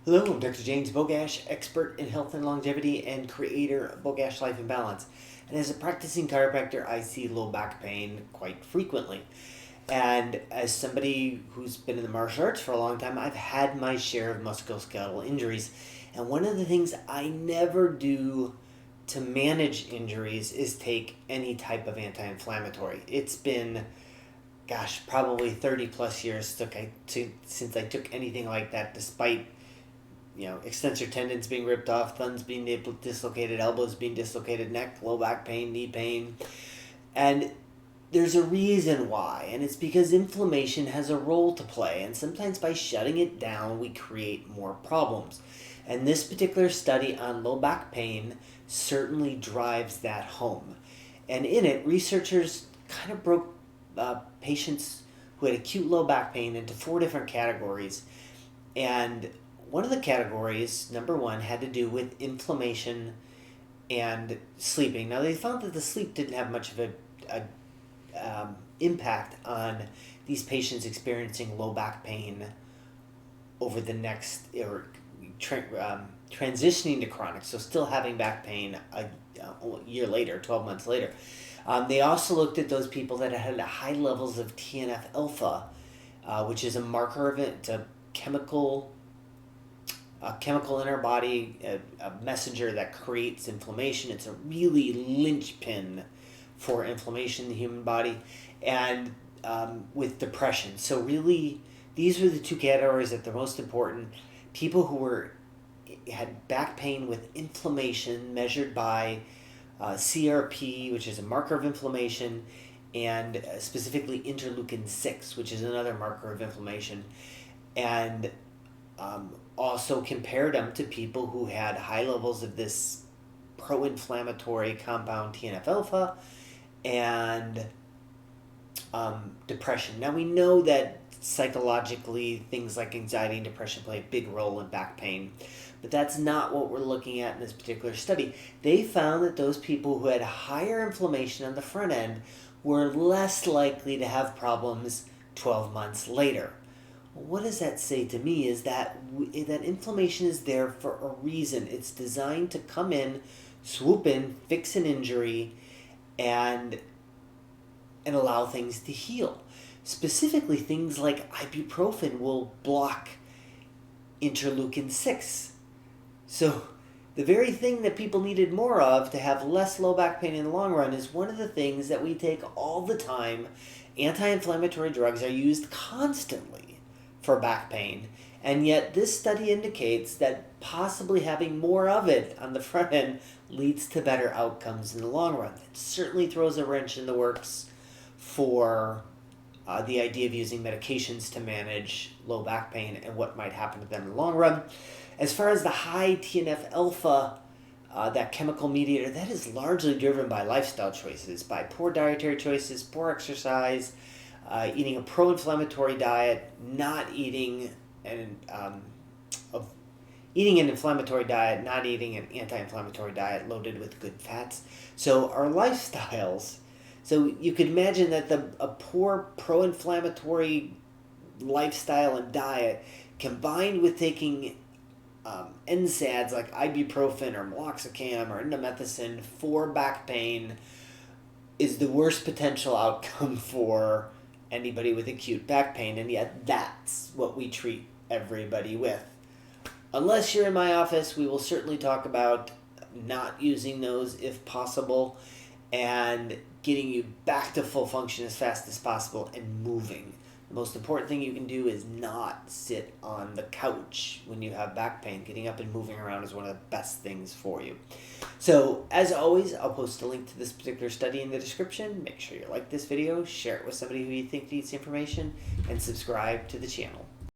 Hello, I'm Dr. James Bogash, expert in health and longevity and creator of Bogash Life and Balance. And as a practicing chiropractor, I see low back pain quite frequently. And as somebody who's been in the martial arts for a long time, I've had my share of musculoskeletal injuries. And one of the things I never do to manage injuries is take any type of anti-inflammatory. It's been, probably 30 plus years since I took anything like that, despite extensor tendons being ripped off, thumbs being dislocated, elbows being dislocated, neck, low back pain, knee pain. And there's a reason why, and it's because inflammation has a role to play, and sometimes by shutting it down, we create more problems. And this particular study on low back pain certainly drives that home. And in it, researchers kind of broke patients who had acute low back pain into 4 different categories. And one of the categories, number 1, had to do with inflammation and sleeping. Now, they found that the sleep didn't have much of a impact on these patients experiencing low back pain over the next, transitioning to chronic, so still having back pain a year later, 12 months later. They also looked at those people that had high levels of TNF-alpha, which is a marker of it. It's a chemical in our body, a messenger that creates inflammation. It's a really linchpin for inflammation in the human body, and with depression. So really, these were the 2 categories that are most important. People who had back pain with inflammation measured by CRP, which is a marker of inflammation, and specifically interleukin-6, which is another marker of inflammation, and also compared them to people who had high levels of this pro-inflammatory compound TNF-alpha and depression. Now, we know that psychologically things like anxiety and depression play a big role in back pain, but that's not what we're looking at in this particular study. They found that those people who had higher inflammation on the front end were less likely to have problems 12 months later. What does that say to me is that inflammation is there for a reason. It's designed to come in, swoop in, fix an injury, and allow things to heal. Specifically, things like ibuprofen will block interleukin-6. So the very thing that people needed more of to have less low back pain in the long run is one of the things that we take all the time. Anti-inflammatory drugs are used constantly for back pain, and yet this study indicates that possibly having more of it on the front end leads to better outcomes in the long run. It certainly throws a wrench in the works for the idea of using medications to manage low back pain and what might happen to them in the long run. As far as the high TNF-alpha, that chemical mediator, that is largely driven by lifestyle choices, by poor dietary choices, poor exercise, eating a pro-inflammatory diet, not eating eating an inflammatory diet, not eating an anti-inflammatory diet loaded with good fats. So our lifestyles, so you could imagine that a poor pro-inflammatory lifestyle and diet combined with taking NSAIDs like ibuprofen or meloxicam or indomethacin for back pain is the worst potential outcome for anybody with acute back pain, and yet that's what we treat everybody with. Unless you're in my office, we will certainly talk about not using those if possible and getting you back to full function as fast as possible and moving. The most important thing you can do is not sit on the couch when you have back pain. Getting up and moving around is one of the best things for you. So, as always, I'll post a link to this particular study in the description. Make sure you like this video, share it with somebody who you think needs the information, and subscribe to the channel.